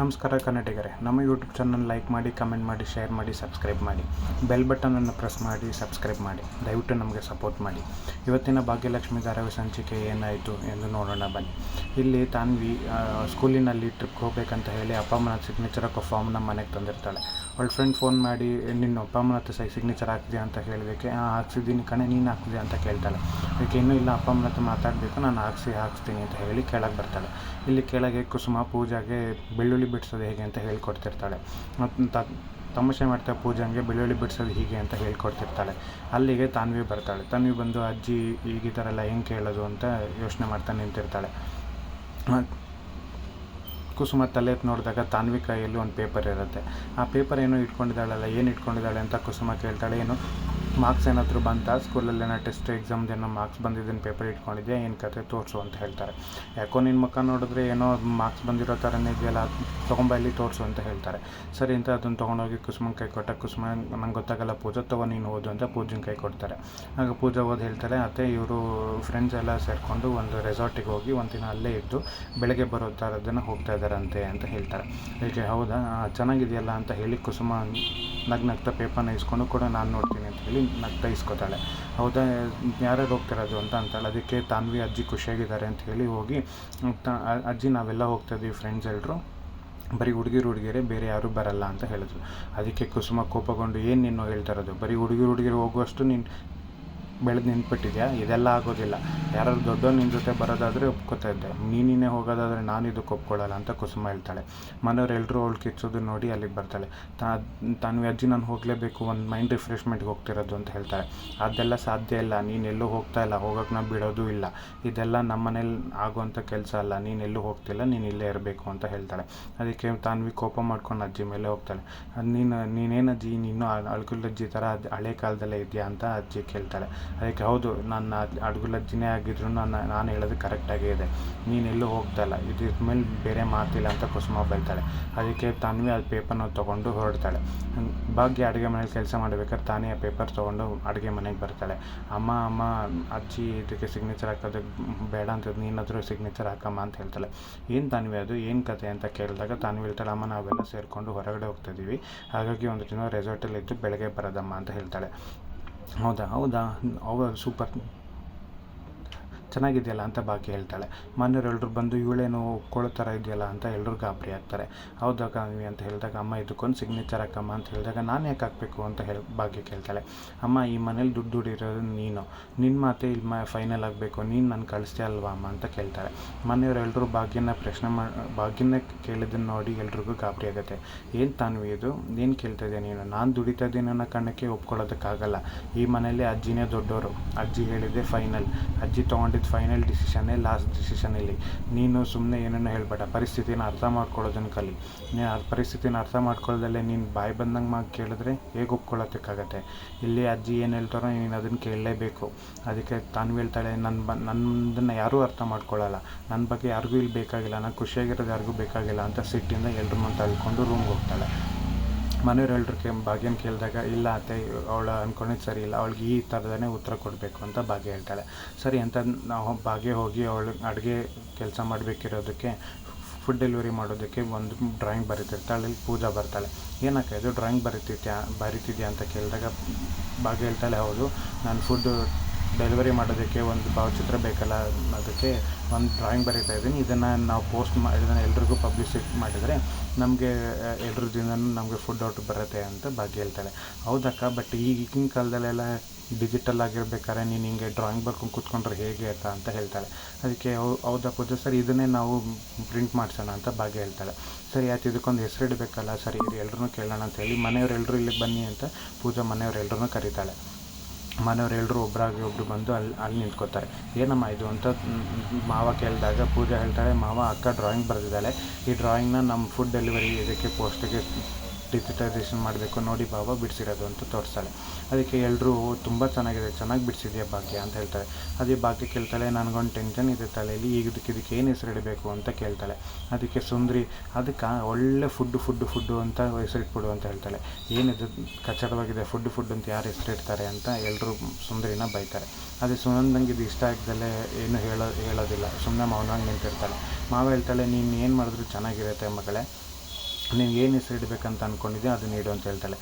ನಮಸ್ಕಾರ ಕನ್ನಡಿಗರೇ, ನಮ್ಮ YouTube channel like ಮಾಡಿ, ಕಮೆಂಟ್ ಮಾಡಿ, ಶೇರ್ ಮಾಡಿ, ಸಬ್ಸ್ಕ್ರೈಬ್ ಮಾಡಿ. ಬೆಲ್ ಬಟನನ್ನು ಪ್ರೆಸ್ ಮಾಡಿ ಸಬ್ಸ್ಕ್ರೈಬ್ ಮಾಡಿ. ದಯವಿಟ್ಟು ನಮಗೆ ಸಪೋರ್ಟ್ ಮಾಡಿ. ಇವತ್ತಿನ ಭಾಗ್ಯಲಕ್ಷ್ಮಿ ಧಾರಾವಾಹಿ ಸಂಚಿಕೆ ಏನಾಯಿತು ಎಂದು ನೋಡೋಣ ಬನ್ನಿ. ಇಲ್ಲಿ ತಾನ್ವಿ ಸ್ಕೂಲಿನಲ್ಲಿ ಟ್ರಿಪ್ಗೆ ಹೋಗ್ಬೇಕಂತ ಹೇಳಿ ಅಪ್ಪ ಅಮ್ಮನ ಸಿಗ್ನೇಚರ್ ಹಾಕೋ ಫಾರ್ಮ್ನ ಮನೆಗೆ ತಂದಿರ್ತಾಳೆ. ಅವಳ ಫ್ರೆಂಡ್ ಫೋನ್ ಮಾಡಿ, ನಿನ್ನ ಅಪ್ಪ ಅಮ್ಮನ ಹತ್ರ ಸಿಗ್ನೇಚರ್ ಹಾಕ್ತೀಯಾ ಅಂತ ಹೇಳೋದಕ್ಕೆ, ಹಾಕ್ಸಿದ್ದೀನಿ ಕಣೆ, ನೀನು ಹಾಕ್ತಿದ್ಯಾ ಅಂತ ಕೇಳ್ತಾಳೆ. ಅದಕ್ಕೆ ಇನ್ನೂ ಇಲ್ಲ, ಅಪ್ಪ ಅಮ್ಮನ ಹತ್ರ ಮಾತಾಡಬೇಕು, ನಾನು ಹಾಕ್ಸ್ತೀನಿ ಅಂತ ಹೇಳಿ ಕೆಳಗೆ ಬರ್ತಾಳೆ. ಇಲ್ಲಿ ಕೆಳಗೆ ಕುಸುಮ ಪೂಜಾಗೆ ಬೆಳ್ಳುಳ್ಳಿ ಬಿಡಿಸೋದು ಹೇಗೆ ಅಂತ ಹೇಳ್ಕೊಡ್ತಿರ್ತಾಳೆ. ಮತ್ತು ತಮಾಷೆ ಮಾಡ್ತಾ ಪೂಜಾಗೆ ಬೆಳ್ಳುಳ್ಳಿ ಬಿಡಿಸೋದು ಹೀಗೆ ಅಂತ ಹೇಳ್ಕೊಡ್ತಿರ್ತಾಳೆ. ಅಲ್ಲಿಗೆ ತಾನ್ವಿ ಬರ್ತಾಳೆ. ತಾನ್ವಿ ಬಂದು ಅಜ್ಜಿ ಈಗ ಈ ಥರ ಎಲ್ಲ ಹೆಂಗೆ ಕೇಳೋದು ಅಂತ ಯೋಚನೆ ಮಾಡ್ತಾ ನಿಂತಿರ್ತಾಳೆ. ಕುಸುಮ ತಲೆ ಎತ್ತಿ ನೋಡಿದಾಗ ತಾನ್ವಿ ಕೈಯಲ್ಲಿ ಒಂದು ಪೇಪರ್ ಇರುತ್ತೆ. ಆ ಪೇಪರ್ ಏನೋ ಇಟ್ಕೊಂಡಿದ್ದಾಳಲ್ಲ, ಏನು ಇಟ್ಕೊಂಡಿದ್ದಾಳೆ ಅಂತ ಕುಸುಮ ಕೇಳ್ತಾಳೆ. ಏನು ಮಾರ್ಕ್ಸ್ ಏನಾದರೂ ಬಂತಾ, ಸ್ಕೂಲಲ್ಲಿ ಏನೋ ಟೆಸ್ಟ್ ಎಕ್ಸಾಮ್ದೇನೋ ಮಾರ್ಕ್ಸ್ ಬಂದಿದ್ದನ್ನು ಪೇಪರ್ ಇಟ್ಕೊಂಡಿದ್ಯಾ, ಏನು ಕತೆ ತೋರಿಸು ಅಂತ ಹೇಳ್ತಾರೆ. ಯಾಕೋ ನಿನ್ನ ಮುಖ ನೋಡಿದ್ರೆ ಏನೋ ಮಾರ್ಕ್ಸ್ ಬಂದಿರೋ ಥರನೇ ಇದೆಯಲ್ಲ, ತೊಗೊಂಬಲ್ಲಿ ತೋರಿಸು ಅಂತ ಹೇಳ್ತಾರೆ. ಸರಿ ಅಂತ ಅದನ್ನು ತೊಗೊಂಡೋಗಿ ಕುಸುಮನ ಕೈ ಕೊಟ್ಟ. ಕುಸುಮ, ನಂಗೆ ಗೊತ್ತಾಗಲ್ಲ ಪೂಜಾ, ತೊಗೊ ನೀನು ಓದು ಅಂತ ಪೂಜನ ಕೈ ಕೊಡ್ತಾರೆ. ಆಗ ಪೂಜಾ ಓದಿ ಹೇಳ್ತಾರೆ, ಅತ್ತೆ ಇವರು ಫ್ರೆಂಡ್ಸ್ ಎಲ್ಲ ಸೇರಿಕೊಂಡು ಒಂದು ರೆಸಾರ್ಟಿಗೆ ಹೋಗಿ ಒಂದು ದಿನ ಅಲ್ಲೇ ಇದ್ದು ಬೆಳಗ್ಗೆ ಬರೋ ಥರದನ್ನು ಹೋಗ್ತಾ ಇದ್ದಾರಂತೆ ಅಂತ ಹೇಳ್ತಾರೆ. ಅದಕ್ಕೆ ಹೌದಾ, ಚೆನ್ನಾಗಿದೆಯಲ್ಲ ಅಂತ ಹೇಳಿ ಕುಸುಮ ನಗ್ನಗ್ತಾ ಪೇಪರ್ನ ಇಸ್ಕೊಂಡು ಕೂಡ ನಾನು ನೋಡ್ತೀನಿ ಅಂತ ಹೇಳಿ ನಗ್ತಾ ಇಸ್ಕೊತಾಳೆ. ಹೌದಾ, ಯಾರ್ಯಾರು ಹೋಗ್ತಿರೋದು ಅಂತ ಅಂತಾಳೆ. ಅದಕ್ಕೆ ತಾನ್ವಿ ಅಜ್ಜಿ ಖುಷಿಯಾಗಿದ್ದಾರೆ ಅಂತ ಹೇಳಿ ಹೋಗಿ, ಅಜ್ಜಿ ನಾವೆಲ್ಲ ಹೋಗ್ತಾಯಿದ್ದೀವಿ ಫ್ರೆಂಡ್ಸ್ ಎಲ್ಲರೂ, ಬರೀ ಹುಡುಗಿರೇ, ಬೇರೆ ಯಾರೂ ಬರಲ್ಲ ಅಂತ ಹೇಳಿದ್ರು. ಅದಕ್ಕೆ ಕುಸುಮ ಕೋಪಗೊಂಡು, ಏನು ನೀನು ಹೇಳ್ತಾ ಇರೋದು, ಬರೀ ಹುಡುಗಿರು ಹೋಗುವಷ್ಟು ನೀನು ಬೆಳೆದು ನಿಂತ್ಬಿಟ್ಟಿದ್ಯಾ, ಇದೆಲ್ಲ ಆಗೋದಿಲ್ಲ, ಯಾರು ದೊಡ್ಡೋ ನಿನ್ನ ಜೊತೆ ಬರೋದಾದರೆ ಒಪ್ಕೋತಾ ಇದ್ದೆ, ನೀನೇ ಹೋಗೋದಾದರೆ ನಾನು ಇದಕ್ಕೆ ಒಪ್ಕೊಳ್ಳಲ್ಲ ಅಂತ ಕುಸುಮ ಹೇಳ್ತಾಳೆ. ಮನೆಯವರೆಲ್ಲರೂ ಅವಳು ಕಿಚ್ಚೋದು ನೋಡಿ ಅಲ್ಲಿಗೆ ಬರ್ತಾಳೆ. ತಾನು ಅಜ್ಜಿ ನಾನು ಹೋಗಲೇಬೇಕು, ಒಂದು ಮೈಂಡ್ ರಿಫ್ರೆಶ್ಮೆಂಟ್ಗೆ ಹೋಗ್ತಿರೋದು ಅಂತ ಹೇಳ್ತಾಳೆ. ಅದೆಲ್ಲ ಸಾಧ್ಯ ಇಲ್ಲ, ನೀನು ಎಲ್ಲೂ ಹೋಗ್ತಾ ಇಲ್ಲ, ಹೋಗೋಕ್ಕೆ ನಾವು ಬಿಡೋದು ಇಲ್ಲ, ಇದೆಲ್ಲ ನಮ್ಮ ಮನೇಲಿ ಆಗುವಂಥ ಕೆಲಸ ಅಲ್ಲ, ನೀನು ಎಲ್ಲೂ ಹೋಗ್ತಿಲ್ಲ, ನೀನು ಇಲ್ಲೇ ಇರಬೇಕು ಅಂತ ಹೇಳ್ತಾಳೆ. ಅದಕ್ಕೆ ತಾನ್ವಿ ಕೋಪ ಮಾಡ್ಕೊಂಡು ಅಜ್ಜಿ ಮೇಲೆ ಹೋಗ್ತಾಳೆ. ನೀನೇನಜ್ಜಿ, ನೀನು ಅಳ್ಗುಲಜ್ಜಿ ಥರ ಹಳೆ ಕಾಲದಲ್ಲೇ ಇದೆಯಾ ಅಂತ ಅಜ್ಜಿ ಕೇಳ್ತಾಳೆ. ಅದಕ್ಕೆ ಹೌದು, ನನ್ನ ಅಡ್ಗುಲಜ್ಜಿನೇ ಆಗಿದ್ರು ನಾನು ಹೇಳೋದು ಕರೆಕ್ಟಾಗೇ ಇದೆ, ನೀನೆಲ್ಲೂ ಹೋಗ್ತಾಯಿಲ್ಲ, ಇದ್ರ ಮೇಲೆ ಬೇರೆ ಮಾತಿಲ್ಲ ಅಂತ ಕುಸುಮ ಬೈತಾಳೆ. ಅದಕ್ಕೆ ತಾನ್ವಿ ಆ ಪೇಪರ್ನ ತೊಗೊಂಡು ಹೊರಡ್ತಾಳೆ. ಭಾಗ್ಯ ಅಡುಗೆ ಮನೇಲಿ ಕೆಲಸ ಮಾಡಬೇಕಾದ್ರೆ ತಾನೇ ಆ ಪೇಪರ್ ತೊಗೊಂಡು ಅಡುಗೆ ಮನೆಗೆ ಬರ್ತಾಳೆ. ಅಮ್ಮ ಅಜ್ಜಿ ಇದಕ್ಕೆ ಸಿಗ್ನೇಚರ್ ಹಾಕೋದಕ್ಕೆ ಬೇಡ ಅಂತ, ನೀನಾದರೂ ಸಿಗ್ನೇಚರ್ ಹಾಕಮ್ಮ ಅಂತ ಹೇಳ್ತಾಳೆ. ಏನು ತಾನ್ವಿ ಅದು, ಏನು ಕತೆ ಅಂತ ಕೇಳಿದಾಗ ತಾನ್ವಿ ಹೇಳ್ತಾಳೆ, ಅಮ್ಮ ನಾವೆಲ್ಲ ಸೇರಿಕೊಂಡು ಹೊರಗಡೆ ಹೋಗ್ತಾಯಿದ್ದೀವಿ, ಹಾಗಾಗಿ ಒಂದು ದಿನ ರೆಸಾರ್ಟಲ್ಲಿ ಇದ್ದು ಬೆಳಗ್ಗೆ ಬರೋದಮ್ಮ ಅಂತ ಹೇಳ್ತಾಳೆ. ಹೌದಾ, ಸೂಪರ್, ಚೆನ್ನಾಗಿದೆಯಲ್ಲ ಅಂತ ಭಾಗ್ಯ ಹೇಳ್ತಾಳೆ. ಮನೆಯವರೆಲ್ಲರೂ ಬಂದು ಇವಳೇನು ಒಪ್ಕೊಳ್ಳೋ ಥರ ಇದೆಯಲ್ಲ ಅಂತ ಎಲ್ಲರೂ ಗಾಬರಿ ಆಗ್ತಾರೆ. ಹೌದಾ ಕಾನ್ವಿ ಅಂತ ಹೇಳಿದಾಗ, ಅಮ್ಮ ಇದಕ್ಕೊಂದು ಸಿಗ್ನೇಚರ್ ಹಾಕಮ್ಮ ಅಂತ ಹೇಳಿದಾಗ, ನಾನು ಯಾಕೆ ಹಾಕಬೇಕು ಅಂತ ಭಾಗ್ಯ ಕೇಳ್ತಾಳೆ. ಅಮ್ಮ ಈ ಮನೇಲಿ ದುಡ್ಡಿರೋದು ನೀನು, ನಿನ್ನ ಮಾತೇ ಇಲ್ಲಿ ಫೈನಲ್ ಆಗಬೇಕು, ನೀನು ನಾನು ಕಳಿಸ್ತೀಯ ಅಲ್ವಾ ಅಮ್ಮ ಅಂತ ಕೇಳ್ತಾಳೆ. ಮನೆಯವರೆಲ್ಲರೂ ಭಾಗ್ಯನ ಕೇಳಿದ್ದನ್ನು ನೋಡಿ ಎಲ್ರಿಗೂ ಗಾಬರಿ ಆಗುತ್ತೆ. ಏನು ತಾನ್ವಿ ಇದು, ಏನು ಕೇಳ್ತಾ ಇದೆಯಾ ನೀನು, ನಾನು ದುಡಿತಾ ಇದ್ದೀನಿ ಅನ್ನೋ ಕಾರಣಕ್ಕೆ ಒಪ್ಕೊಳ್ಳೋದಕ್ಕಾಗಲ್ಲ, ಈ ಮನೇಲಿ ಅಜ್ಜಿನೇ ದೊಡ್ಡವರು, ಅಜ್ಜಿ ಹೇಳಿದ್ದೆ ಫೈನಲ್, ಅಜ್ಜಿ ತೊಗೊಂಡಿದ್ದು ಫೈನಲ್ ಡಿಸಿಷನ್ನೇ ಲಾಸ್ಟ್ ಡಿಸಿಷನ್. ಇಲ್ಲಿ ನೀನು ಸುಮ್ಮನೆ ಏನನ್ನು ಹೇಳಬೇಡ, ಪರಿಸ್ಥಿತಿನ ಅರ್ಥ ಮಾಡ್ಕೊಳ್ಳೋದನ್ನು ಕಲಿ. ನೀನು ಆ ಪರಿಸ್ಥಿತಿನ ಅರ್ಥ ಮಾಡ್ಕೊಳ್ಳೋದಲ್ಲೇ ನೀನು ಬಾಯಿ ಬಂದಂಗೆ ಕೇಳಿದ್ರೆ ಹೇಗೆ ಒಪ್ಕೊಳ್ಳೋದಕ್ಕಾಗತ್ತೆ. ಇಲ್ಲಿ ಅಜ್ಜಿ ಏನು ಹೇಳ್ತಾರೋ ನೀನು ಅದನ್ನು ಕೇಳಲೇಬೇಕು. ಅದಕ್ಕೆ ತಾನು ಹೇಳ್ತಾಳೆ, ನನ್ನದನ್ನು ಯಾರೂ ಅರ್ಥ ಮಾಡ್ಕೊಳ್ಳಲ್ಲ, ನನ್ನ ಬಗ್ಗೆ ಯಾರಿಗೂ ಇಲ್ಲಿ ಬೇಕಾಗಿಲ್ಲ, ನಾನು ಖುಷಿಯಾಗಿರೋದು ಯಾರಿಗೂ ಬೇಕಾಗಿಲ್ಲ ಅಂತ ಸಿಟ್ಟಿಂದ ಎಲ್ಲರನ್ನೂ ತಳ್ಕೊಂಡು ರೂಮ್ಗೆ ಹೋಗ್ತಾಳೆ. ಮನೆಯವರೆಲ್ಲರೂ ಭಾಗ್ಯನ ಕೇಳಿದಾಗ, ಇಲ್ಲ ಅತ್ತೆ ಅವಳು ಅಂದ್ಕೊಂಡಿದ್ದು ಸರಿ ಇಲ್ಲ, ಅವಳಿಗೆ ಈ ಥರದೇ ಉತ್ತರ ಕೊಡಬೇಕು ಅಂತ ಭಾಗ್ಯ ಹೇಳ್ತಾಳೆ. ಸರಿ ಅಂತ ನಾವು ಭಾಗ್ಯ ಹೋಗಿ ಅವಳು ಅಡುಗೆ ಕೆಲಸ ಮಾಡಬೇಕಿರೋದಕ್ಕೆ, ಫುಡ್ ಡೆಲಿವರಿ ಮಾಡೋದಕ್ಕೆ ಒಂದು ಡ್ರಾಯಿಂಗ್ ಬರೀತಿರ್ತಾಳೆ. ಪೂಜಾ ಬರ್ತಾಳೆ. ಏನಕ್ಕ ಇದು ಡ್ರಾಯಿಂಗ್ ಬರೀತಿದ್ಯಾ ಅಂತ ಕೇಳಿದಾಗ ಭಾಗ್ಯ ಹೇಳ್ತಾಳೆ, ಹೌದು, ನಾನು ಫುಡ್ ಡೆಲಿವರಿ ಮಾಡೋದಕ್ಕೆ ಒಂದು ಭಾವಚಿತ್ರ ಬೇಕಲ್ಲ, ಅದಕ್ಕೆ ಒಂದು ಡ್ರಾಯಿಂಗ್ ಬರೀತಾ ಇದ್ದೀನಿ, ಇದನ್ನು ನಾವು ಇದನ್ನು ಎಲ್ರಿಗೂ ಪಬ್ಲಿಸಿಟಿ ಮಾಡಿದರೆ ನಮಗೆ ಎಲ್ರದಿಂದ ನಮಗೆ ಫುಡ್ ಔಟ್ ಬರುತ್ತೆ ಅಂತ ಭಾಗ್ಯ ಹೇಳ್ತಾಳೆ. ಹೌದಕ್ಕ, ಬಟ್ ಈಗಿನ ಕಾಲದಲ್ಲೆಲ್ಲ ಡಿಜಿಟಲ್ ಆಗಿರ್ಬೇಕಾದ್ರೆ ನೀನು ಹಿಂಗೆ ಡ್ರಾಯಿಂಗ್ ಬರ್ಕೊಂಡು ಕೂತ್ಕೊಂಡ್ರೆ ಹೇಗೆ ಅಂತ ಹೇಳ್ತಾಳೆ. ಅದಕ್ಕೆ ಹೌದಾ ಪೂಜಾ, ಸರಿ ಇದನ್ನೇ ನಾವು ಪ್ರಿಂಟ್ ಮಾಡಿಸೋಣ ಅಂತ ಭಾಗ್ಯ ಹೇಳ್ತಾಳೆ. ಸರಿ ಆಯ್ತು, ಇದಕ್ಕೊಂದು ಹೆಸರು ಇಡಬೇಕಲ್ಲ, ಸರಿ ಇದು ಎಲ್ಲರೂ ಕೇಳೋಣ ಅಂತ ಹೇಳಿ ಮನೆಯವರೆಲ್ಲರೂ ಇಲ್ಲಿಗೆ ಬನ್ನಿ ಅಂತ ಪೂಜಾ ಮನೆಯವರೆಲ್ಲರೂ ಕರೀತಾಳೆ. ಮನೆಯವರೆಲ್ಲರೂ ಒಬ್ಬರು ಬಂದು ಅಲ್ಲಿ ನಿಂತ್ಕೋತಾರೆ. ಏನಮ್ಮ ಇದು ಅಂತ ಮಾವ ಕೇಳಿದಾಗ ಪೂಜಾ ಹೇಳ್ತಾಳೆ, ಮಾವ ಅಕ್ಕ ಡ್ರಾಯಿಂಗ್ ಬರೆದಿದ್ದಾಳೆ, ಈ ಡ್ರಾಯಿಂಗ್ನ ನಮ್ಮ ಫುಡ್ ಡೆಲಿವರಿ ಇದಕ್ಕೆ ಪೋಸ್ಟಿಗೆ ಡಿಜಿಟೈಸೇಷನ್ ಮಾಡಬೇಕು, ನೋಡಿ ಬಾಬಾ ಬಿಡಿಸಿರೋದು ಅಂತ ತೋರಿಸ್ತಾಳೆ. ಅದಕ್ಕೆ ಎಲ್ಲರೂ ತುಂಬ ಚೆನ್ನಾಗಿ ಬಿಡಿಸಿದ್ಯಾ ಭಾಗ್ಯ ಅಂತ ಹೇಳ್ತಾಳೆ. ಅದೇ ಭಾಗ್ಯ ಕೇಳ್ತಾಳೆ, ನನಗೊಂದು ಟೆನ್ಷನ್ ಇದೆ ತಲೆಯಲ್ಲಿ, ಈಗ ಇದಕ್ಕೆ ಏನು ಹೆಸರು ಇಡಬೇಕು ಅಂತ ಕೇಳ್ತಾಳೆ. ಅದಕ್ಕೆ ಸುಂದ್ರಿ, ಅದಕ್ಕೆ ಒಳ್ಳೆ ಫುಡ್ಡು ಅಂತ ಹೆಸರಿಟ್ಬಿಡು ಅಂತ ಹೇಳ್ತಾಳೆ. ಏನಿದು ಕಚ್ಚಡವಾಗಿದೆ, ಫುಡ್ ಅಂತ ಯಾರು ಹೆಸರಿಡ್ತಾರೆ ಅಂತ ಎಲ್ಲರೂ ಸುಂದರಿನ ಬೈತಾರೆ. ಅದೇ ಸುನಂದಂಗೆ ಇದು ಇಷ್ಟ ಆಗ್ದಲ್ಲೇ ಏನು ಹೇಳೋದಿಲ್ಲ, ಸುಮ್ಮನೆ ಮೌನವಾಗಿ ನಿಂತಿರ್ತಾಳೆ. ಮಾವ ಹೇಳ್ತಾಳೆ, ನೀನು ಏನು ಮಾಡಿದ್ರು ಚೆನ್ನಾಗಿರುತ್ತೆ ಮಗಳೇ, ನೀನು ಏನು ಹೆಸರು ಇಡಬೇಕಂತ ಅಂದ್ಕೊಂಡಿದ್ದೆ ಅದನ್ನ ಇಡು ಅಂತ ಹೇಳ್ತಾಳೆ.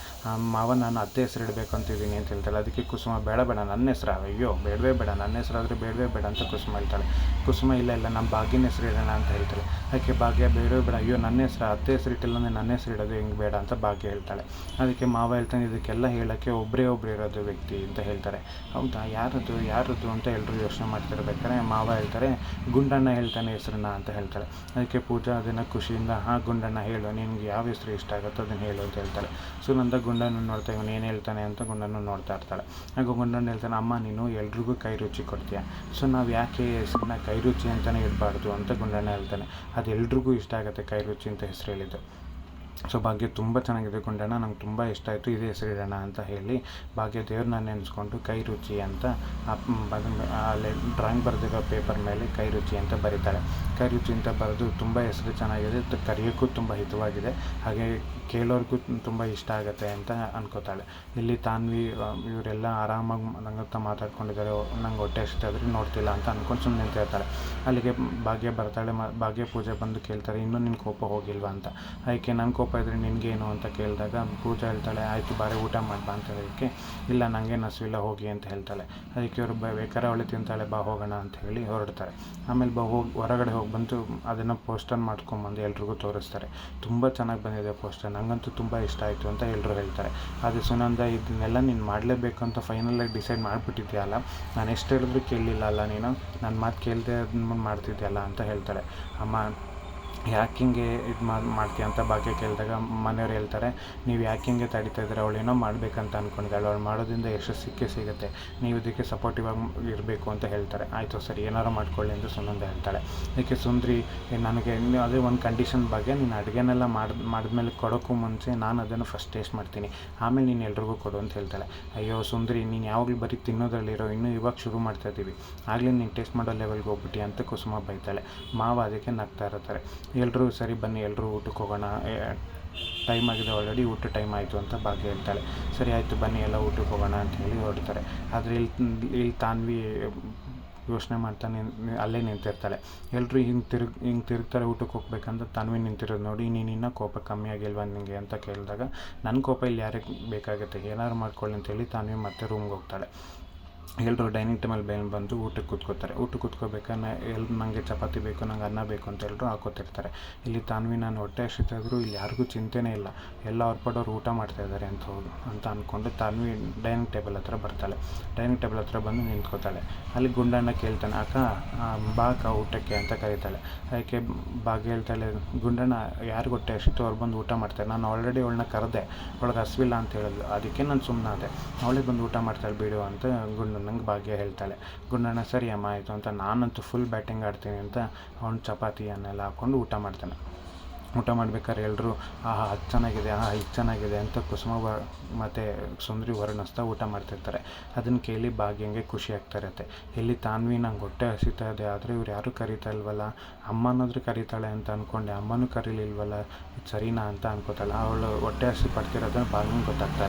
ಮಾವ ನಾನು ಅತ್ತೆ ಹೆಸರು ಇಡಬೇಕು ಅಂತಿದ್ದೀನಿ ಅಂತ ಹೇಳ್ತಾಳೆ. ಅದಕ್ಕೆ ಕುಸುಮ ಬೇಡ ಬೇಡ ನನ್ನ ಹೆಸ್ರು, ಅಯ್ಯೋ ಬೇಡವೇ ಬೇಡ, ನನ್ನ ಹೆಸರಾದರೆ ಬೇಡವೇ ಬೇಡ ಅಂತ ಕುಸುಮ ಹೇಳ್ತಾಳೆ. ಕುಸುಮ ಇಲ್ಲ ಇಲ್ಲ ನಮ್ಮ ಭಾಗ್ಯನ ಹೆಸರು ಇಡೋಣ ಅಂತ ಹೇಳ್ತಾಳೆ. ಅದಕ್ಕೆ ಭಾಗ್ಯ ಬೇಡವೇ ಬೇಡ, ಅಯ್ಯೋ ನನ್ನ ಹೆಸ್ರು ಅತ್ತೆ ಹೆಸರು ಇಟ್ಟಿಲ್ಲ ಅಂದರೆ ನನ್ನ ಹೆಸರು ಇಡೋದು ಹೆಂಗೆ ಬೇಡ ಅಂತ ಭಾಗ್ಯ ಹೇಳ್ತಾಳೆ. ಅದಕ್ಕೆ ಮಾವ ಹೇಳ್ತಾನೆ ಇದಕ್ಕೆಲ್ಲ ಹೇಳೋಕ್ಕೆ ಒಬ್ಬರೇ ಇರೋದು ವ್ಯಕ್ತಿ ಅಂತ ಹೇಳ್ತಾರೆ. ಹೌದಾ ಯಾರದು ಅಂತ ಎಲ್ಲರೂ ಯೋಚನೆ ಮಾಡ್ತಿರ್ಬೇಕಾದ್ರೆ ಮಾವ ಹೇಳ್ತಾರೆ ಗುಂಡಣ್ಣ ಹೇಳ್ತಾನೆ ಹೆಸ್ರನ್ನ ಅಂತ ಹೇಳ್ತಾಳೆ. ಅದಕ್ಕೆ ಪೂಜಾ ಅದನ್ನು ಖುಷಿಯಿಂದ ಗುಂಡಣ್ಣ ಹೇಳು, ನಿನಗೆ ಯಾವ ಹೆಸರು ಇಷ್ಟ ಆಗುತ್ತೋ ಅದನ್ನು ಹೇಳು ಅಂತ ಹೇಳ್ತಾಳೆ. ಸುನಂದ ಗುಂಡನ್ನು ನೋಡ್ತಾ ಇವನು ಏನು ಹೇಳ್ತಾನೆ ಅಂತ ಗುಂಡನ್ನು ನೋಡ್ತಾ ಇರ್ತಾಳೆ. ಆಗ ಗುಂಡನ್ನು ಹೇಳ್ತಾನೆ ಅಮ್ಮ ನೀನು ಎಲ್ರಿಗೂ ಕೈ ರುಚಿ ಕೊಡ್ತೀಯ, ಸೊ ನಾವು ಯಾಕೆ ಹೆಸರನ್ನ ಕೈ ರುಚಿ ಅಂತಲೇ ಇಡಬಾರ್ದು ಅಂತ ಗುಂಡಣ್ಣ ಹೇಳ್ತಾನೆ. ಅದು ಎಲ್ರಿಗೂ ಇಷ್ಟ ಆಗುತ್ತೆ ಕೈ ರುಚಿ ಅಂತ ಹೆಸರು ಹೇಳಿದ್ದು. ಸೊ ಭಾಗ್ಯ ತುಂಬ ಚೆನ್ನಾಗಿದೆ ಗುಂಡಣ್ಣ, ನಂಗೆ ತುಂಬ ಇಷ್ಟ ಆಯಿತು, ಇದೇ ಹೆಸರು ಇಡೋಣ ಅಂತ ಹೇಳಿ ಭಾಗ್ಯ ದೇವ್ರನ್ನ ನೆನೆಸ್ಕೊಂಡು ಕೈ ರುಚಿ ಅಂತ ಅಲ್ಲಿ ಡ್ರಾಯಿಂಗ್ ಬರೆದಿರೋ ಪೇಪರ್ ಮೇಲೆ ಕೈ ರುಚಿ ಅಂತ ಬರೀತಾಳೆ. ಕೈ ರುಚಿ ಅಂತ ಬರೆದು ತುಂಬ ಹೆಸರು ಚೆನ್ನಾಗಿದೆ, ಕರೆಯೋಕ್ಕೂ ತುಂಬ ಹಿತವಾಗಿದೆ, ಹಾಗೆ ಕೇಳೋರ್ಗೂ ತುಂಬ ಇಷ್ಟ ಆಗುತ್ತೆ ಅಂತ ಅನ್ಕೋತಾಳೆ. ಇಲ್ಲಿ ತಾನ್ವಿ ಇವರೆಲ್ಲ ಆರಾಮಾಗಿ ನಂಗಂತ ಮಾತಾಡ್ಕೊಂಡಿದ್ದಾರೆ, ನಂಗೆ ಹೊಟ್ಟೆ ಹಸಿತಾದ್ರೂ ನೋಡ್ತಿಲ್ಲ ಅಂತ ಅಂದ್ಕೊಂಡು ಸುಮ್ಮನೆ ನಿಂತಿರ್ತಾಳೆ. ಅಲ್ಲಿಗೆ ಭಾಗ್ಯ ಬರ್ತಾಳೆ. ಭಾಗ್ಯ ಪೂಜೆ ಬಂದು ಕೇಳ್ತಾರೆ ಇನ್ನೂ ನಿನ್ನ ಕೋಪ ಹೋಗಿಲ್ವಾ ಅಂತ. ಅದಕ್ಕೆ ನನ್ನ ಕೋಪ ಇದ್ದರೆ ನಿನಗೇನು ಅಂತ ಕೇಳಿದಾಗ ಪೂಜೆ ಹೇಳ್ತಾಳೆ ಆಯಿತು ಬಾರೆ ಊಟ ಮಾಡ್ಬಾ ಅಂತ ಹೇಳೋಕ್ಕೆ ಇಲ್ಲ ನನಗೇನು ಹಸಿವಿಲ್ಲ ಹೋಗಿ ಅಂತ ಹೇಳ್ತಾಳೆ. ಅದಕ್ಕೆ ಇವರು ಬೇಕಾರೆ ಅವಳೆ ತಿಂತಾಳೆ ಬಾ ಹೋಗೋಣ ಅಂತ ಹೇಳಿ ಹೊರಡ್ತಾರೆ. ಆಮೇಲೆ ಹೊರಗಡೆ ಹೋಗಿ ಬಂದು ಅದನ್ನು ಪೋಸ್ಟರ್ ಮಾಡ್ಕೊಂಬಂದು ಎಲ್ರಿಗೂ ತೋರಿಸ್ತಾರೆ. ತುಂಬ ಚೆನ್ನಾಗಿ ಬಂದಿದೆ ಪೋಸ್ಟರ್, ನನಗಂತೂ ತುಂಬ ಇಷ್ಟ ಆಯಿತು ಅಂತ ಎಲ್ಲರೂ ಹೇಳ್ತಾರೆ. ಆದರೆ ಸುನಂದ ಇದನ್ನೆಲ್ಲ ನೀನು ಮಾಡಲೇಬೇಕು ಅಂತ ಫೈನಲಾಗಿ ಡಿಸೈಡ್ ಮಾಡಿಬಿಟ್ಟಿದ್ಯಲ್ಲ, ನಾನು ಎಷ್ಟು ಹೇಳಿದ್ರು ಕೇಳಲಿಲ್ಲ ಅಲ್ಲ ನೀನು, ನನ್ನ ಮಾತು ಕೇಳದೆ ಅದನ್ನ ಮಾಡ್ತಿದ್ಯಲ್ಲ ಅಂತ ಹೇಳ್ತಾಳೆ. ಅಮ್ಮ ಯಾಕೆ ಹಿಂಗೆ ಇದು ಮಾಡ್ತೀಯ ಅಂತ ಭಾಗ್ಯ ಕೇಳಿದಾಗ ಮನೆಯವ್ರು ಹೇಳ್ತಾರೆ ನೀವು ಯಾಕೆ ಹಿಂಗೆ ತಡೀತಾ ಇದ್ದೀರ, ಅವಳೇನೋ ಮಾಡಬೇಕಂತ ಅಂದ್ಕೊಂಡಿದ್ದಾಳೆ, ಅವಳು ಮಾಡೋದ್ರಿಂದ ಯಶಸ್ಸು ಸಿಗುತ್ತೆ, ನೀವು ಇದಕ್ಕೆ ಸಪೋರ್ಟಿವ್ ಆಗಿ ಇರಬೇಕು ಅಂತ ಹೇಳ್ತಾರೆ. ಆಯಿತು ಸರಿ ಏನಾರು ಮಾಡ್ಕೊಳ್ಳಿ ಎಂದು ಸುನಂದ ಹೇಳ್ತಾಳೆ. ಅದಕ್ಕೆ ಸುಂದ್ರಿ ನನಗೆ ಅದೇ ಒಂದು ಕಂಡೀಷನ್ ಬಗ್ಗೆ ನೀನು ಅಡುಗೆನೆಲ್ಲ ಮಾಡಿದ್ಮೇಲೆ ಕೊಡೋಕ್ಕೂ ಮುಂಚೆ ನಾನು ಅದನ್ನು ಫಸ್ಟ್ ಟೇಸ್ಟ್ ಮಾಡ್ತೀನಿ, ಆಮೇಲೆ ನೀನು ಎಲ್ರಿಗೂ ಕೊಡು ಅಂತ ಹೇಳ್ತಾಳೆ. ಅಯ್ಯೋ ಸುಂದ್ರಿ ನೀನು ಯಾವಾಗಲೂ ಬರೀ ತಿನ್ನೋದ್ರಲ್ಲಿರೋ, ಇನ್ನೂ ಇವಾಗ ಶುರು ಮಾಡ್ತಾಯಿದ್ದೀವಿ, ಆಗಲೇ ನೀನು ಟೇಸ್ಟ್ ಮಾಡೋ ಲೆವೆಲ್ಗೆ ಹೋಗ್ಬಿಟ್ಟು ಅಂತ ಕುಸುಮ ಬೈತಾಳೆ. ಮಾವ ಅದಕ್ಕೆ ನಗ್ತಾ ಇರ್ತಾರೆ. ಎಲ್ಲರೂ ಸರಿ ಬನ್ನಿ ಎಲ್ಲರೂ ಊಟಕ್ಕೆ ಹೋಗೋಣ, ಟೈಮ್ ಆಗಿದೆ ಆಲ್ರೆಡಿ, ಊಟ ಟೈಮ್ ಆಯಿತು ಅಂತ ಭಾಗ್ಯ ಹೇಳ್ತಾಳೆ. ಸರಿ ಆಯಿತು ಬನ್ನಿ ಎಲ್ಲ ಊಟಕ್ಕೆ ಹೋಗೋಣ ಅಂತ ಹೇಳಿ ಹೊರಡ್ತಾರೆ. ಆದರೆ ಇಲ್ಲಿ ತಾನ್ವಿ ಯೋಚನೆ ಮಾಡ್ತಾನೆ ಅಲ್ಲೇ ನಿಂತಿರ್ತಾಳೆ. ಎಲ್ಲರೂ ಹಿಂಗೆ ತಿರುಗ್ತಾರೆ ಊಟಕ್ಕೆ ಹೋಗ್ಬೇಕಂತ ತಾನ್ವಿ ನಿಂತಿರೋದು ನೋಡಿ ನೀನು ಇನ್ನೂ ಕೋಪ ಕಮ್ಮಿ ಆಗಿಲ್ವ ನಿನಗೆ ಅಂತ ಕೇಳಿದಾಗ ನನ್ನ ಕೋಪ ಇಲ್ಲಿ ಯಾರಿಗೆ ಬೇಕಾಗುತ್ತೆ, ಏನಾದ್ರು ಮಾಡ್ಕೊಳ್ಳಿ ಅಂತೇಳಿ ತಾನ್ವಿ ಮತ್ತೆ ರೂಮ್ಗೆ ಹೋಗ್ತಾಳೆ. ಎಲ್ಲರೂ ಡೈನಿಂಗ್ ಟೇಬಲ್ ಬಂದು ಊಟಕ್ಕೆ ಕೂತ್ಕೋತಾರೆ. ಊಟಕ್ಕೆ ಕೂತ್ಕೋಬೇಕಾದ್ರೆ ನನಗೆ ಚಪಾತಿ ಬೇಕು, ನಂಗೆ ಅನ್ನ ಬೇಕು ಅಂತ ಎಲ್ಲರೂ ಹಾಕೋತಿರ್ತಾರೆ. ಇಲ್ಲಿ ತಾನ್ವಿ ನಾನು ಹೊಟ್ಟೆ ಹಸಿತಾಯಿದ್ರು ಇಲ್ಲಿ ಯಾರಿಗೂ ಚಿಂತೆನೇ ಇಲ್ಲ, ಎಲ್ಲ ಅವ್ರ ಪಡೋರು ಊಟ ಮಾಡ್ತಾಯಿದ್ದಾರೆ ಅಂತ ಅಂದ್ಕೊಂಡು ತಾನ್ವಿ ಡೈನಿಂಗ್ ಟೇಬಲ್ ಹತ್ರ ಬರ್ತಾಳೆ. ಡೈನಿಂಗ್ ಟೇಬಲ್ ಹತ್ರ ಬಂದು ನಿಂತ್ಕೋತಾಳೆ. ಅಲ್ಲಿ ಗುಂಡಣ್ಣ ಕೇಳ್ತಾನೆ ಅಕ್ಕ ಬಾ ಅಕ್ಕ ಊಟಕ್ಕೆ ಅಂತ ಕರೀತಾಳೆ. ಅದಕ್ಕೆ ಭಾಗ್ಯ ಹೇಳ್ತಾಳೆ ಗುಂಡಣ್ಣ ಯಾರಿಗೆ ಹೊಟ್ಟೆ ಹಸಿತು ಅವ್ರು ಬಂದು ಊಟ ಮಾಡ್ತಾರೆ, ನಾನು ಆಲ್ರೆಡಿ ಅವಳನ್ನ ಕರೆದೆ, ಅವಳಿಗೆ ಹಸಿವಿಲ್ಲ ಅಂತ ಹೇಳಿದ್ಲು, ಅದಕ್ಕೆ ನಾನು ಸುಮ್ಮನಾದೆ, ಅವಳೇ ಬಂದು ಊಟ ಮಾಡ್ತಾಳೆ ಬಿಡು ಅಂತ ಗುಂಡಣ್ಣಂಗೆ ಭಾಗ್ಯ ಹೇಳ್ತಾಳೆ. ಗುಂಡಣ್ಣ ಸರಿ ಅಮ್ಮ ಆಯಿತು ಅಂತ ನಾನಂತೂ ಫುಲ್ ಬ್ಯಾಟಿಂಗ್ ಆಡ್ತೀನಿ ಅಂತ ಅವ್ನು ಚಪಾತಿಯನ್ನೆಲ್ಲ ಹಾಕ್ಕೊಂಡು ಊಟ ಮಾಡ್ತಾನೆ. ಊಟ ಮಾಡ್ಬೇಕಾದ್ರೆ ಎಲ್ಲರೂ ಅದು ಚೆನ್ನಾಗಿದೆ ಇದು ಚೆನ್ನಾಗಿದೆ ಅಂತ ಕುಸುಮ ಮತ್ತು ಸುಂದರಿ ವರ್ಣಿಸ್ತಾ ಊಟ ಮಾಡ್ತಿರ್ತಾರೆ. ಅದನ್ನು ಕೇಳಿ ಭಾಗ್ಯಂಗೆ ಖುಷಿ ಆಗ್ತಾ ಇರುತ್ತೆ. ಇಲ್ಲಿ ತಾನ್ವಿ ನಂಗೆ ಹೊಟ್ಟೆ ಹಸಿತಾ ಇದೆ, ಆದರೆ ಇವ್ರು ಯಾರೂ ಕರೀತಾ ಇಲ್ವಲ್ಲ, ಅಮ್ಮನಾದ್ರೂ ಕರೀತಾಳೆ ಅಂತ ಅಂದ್ಕೊಂಡೆ, ಅಮ್ಮನೂ ಕರೀಲಿಲ್ವಲ್ಲ, ಇದು ಸರಿನಾ ಅಂತ ಅನ್ಕೋತಾಳೆ. ಅವಳು ಹೊಟ್ಟೆ ಹಸಿ ಪಡ್ತಿರೋದನ್ನು ಭಾಗ್ಯಂಗೆ ಗೊತ್ತಾಗ್ತಾ